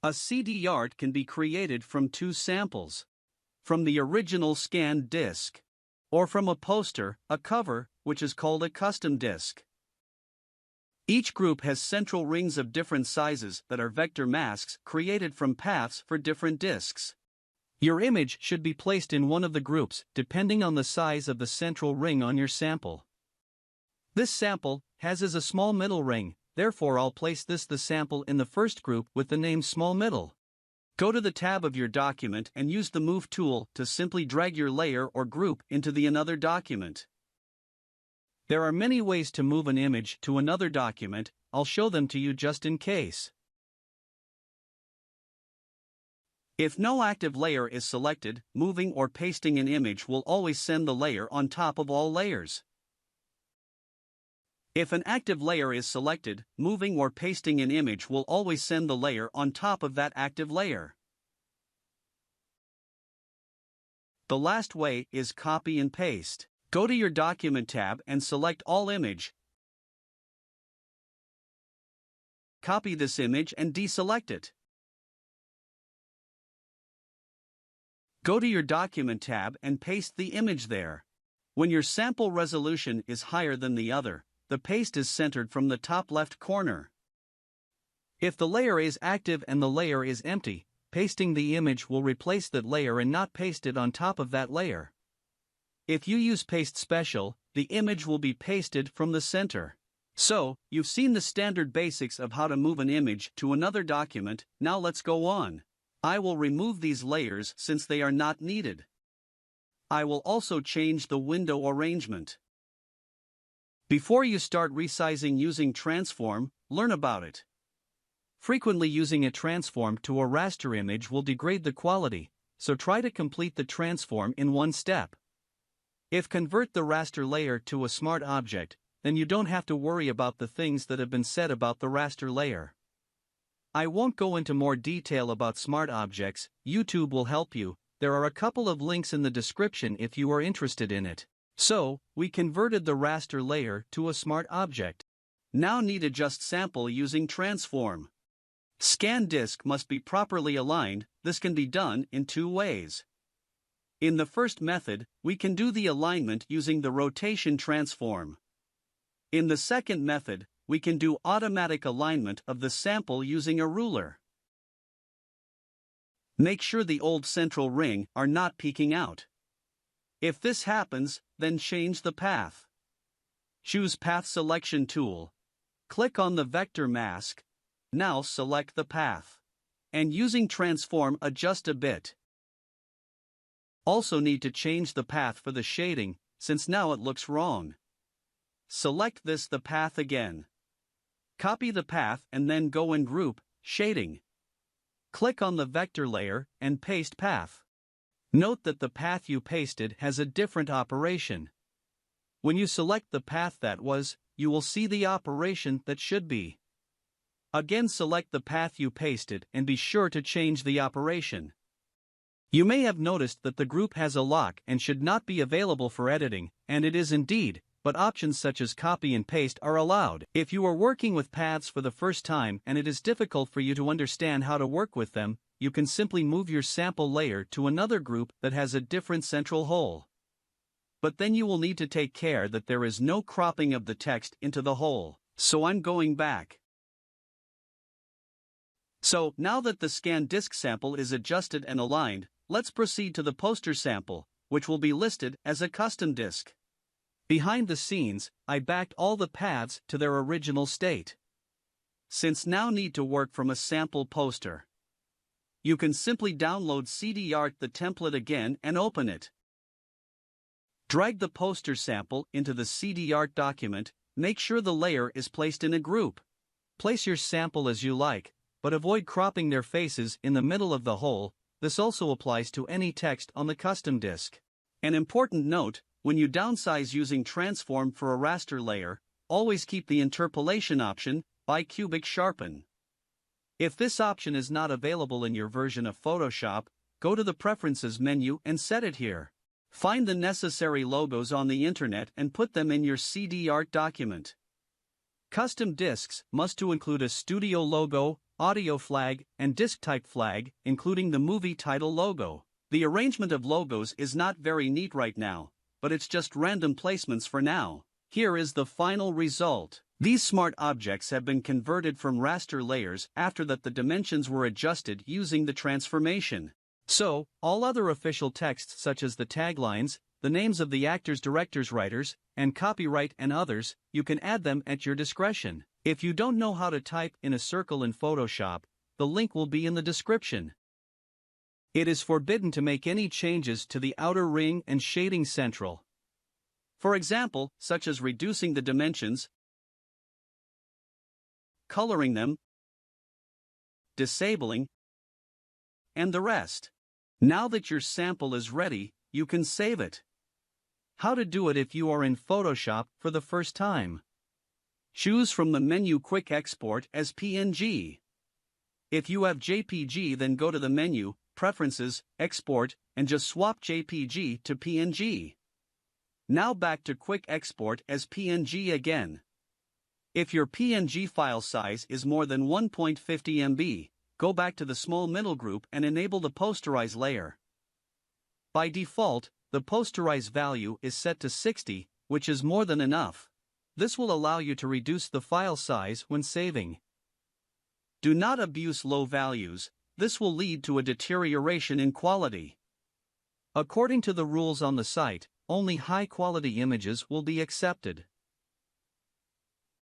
A CDArt can be created from two samples. From the original scanned disk. Or from a poster, a cover, which is called a custom disk. Each group has central rings of different sizes that are vector masks created from paths for different disks. Your image should be placed in one of the groups depending on the size of the central ring on your sample. This sample has a small middle ring, therefore I'll place the sample in the first group with the name small middle. Go to the tab of your document and use the Move tool to simply drag your layer or group into the another document. There are many ways to move an image to another document. I'll show them to you just in case. If no active layer is selected, moving or pasting an image will always send the layer on top of all layers. If an active layer is selected, moving or pasting an image will always send the layer on top of that active layer. The last way is copy and paste. Go to your Document tab and select All Image. Copy this image and deselect it. Go to your Document tab and paste the image there. When your sample resolution is higher than the other, the paste is centered from the top left corner. If the layer is active and the layer is empty, pasting the image will replace that layer and not paste it on top of that layer. If you use Paste Special, the image will be pasted from the center. So, you've seen the standard basics of how to move an image to another document. Now let's go on. I will remove these layers since they are not needed. I will also change the window arrangement. Before you start resizing using transform, learn about it. Frequently using a transform to a raster image will degrade the quality, so try to complete the transform in one step. If convert the raster layer to a smart object, then you don't have to worry about the things that have been said about the raster layer. I won't go into more detail about smart objects. YouTube will help you. There are a couple of links in the description if you are interested in it. So, we converted the raster layer to a smart object. Now need adjust sample using transform. Scan disk must be properly aligned. This can be done in two ways. In the first method, we can do the alignment using the rotation transform. In the second method, we can do automatic alignment of the sample using a ruler. Make sure the old central ring are not peeking out. If this happens, then change the path. Choose Path Selection tool. Click on the vector mask. Now select the path. And using transform adjust a bit. Also need to change the path for the shading, since now it looks wrong. Select the path again. Copy the path and then go in Group, Shading. Click on the vector layer and paste path. Note that the path you pasted has a different operation. When you select the path that was, you will see the operation that should be. Again select the path you pasted and be sure to change the operation. You may have noticed that the group has a lock and should not be available for editing, and it is indeed, but options such as copy and paste are allowed. If you are working with paths for the first time and it is difficult for you to understand how to work with them, you can simply move your sample layer to another group that has a different central hole. But then you will need to take care that there is no cropping of the text into the hole. So I'm going back. So, now that the scan disk sample is adjusted and aligned, let's proceed to the poster sample, which will be listed as a custom disk. Behind the scenes, I backed all the paths to their original state. Since now need to work from a sample poster, you can simply download CDArt the template again and open it. Drag the poster sample into the CDArt document, make sure the layer is placed in a group. Place your sample as you like, but avoid cropping their faces in the middle of the hole. This also applies to any text on the custom disk. An important note, when you downsize using transform for a raster layer, always keep the interpolation option, bicubic sharpen. If this option is not available in your version of Photoshop, go to the Preferences menu and set it here. Find the necessary logos on the internet and put them in your CDArt document. Custom disks must include a studio logo, audio flag, and disc type flag, including the movie title logo. The arrangement of logos is not very neat right now, but it's just random placements for now. Here is the final result. These smart objects have been converted from raster layers after that the dimensions were adjusted using the transformation. So, all other official text such as the taglines, the names of the actors, directors, writers, and copyright and others, you can add them at your discretion. If you don't know how to type in a circle in Photoshop, the link will be in the description. It is forbidden to make any changes to the outer ring and shading central. For example, such as reducing the dimensions, coloring them, disabling, and the rest. Now that your sample is ready, you can save it. How to do it if you are in Photoshop for the first time. Choose from the menu Quick Export as PNG. If you have JPG, then go to the menu, Preferences, Export, and just swap JPG to PNG. Now back to Quick Export as PNG again. If your PNG file size is more than 1.50 MB, go back to the small middle group and enable the posterize layer. By default, the posterize value is set to 60, which is more than enough. This will allow you to reduce the file size when saving. Do not abuse low values, this will lead to a deterioration in quality. According to the rules on the site, only high-quality images will be accepted.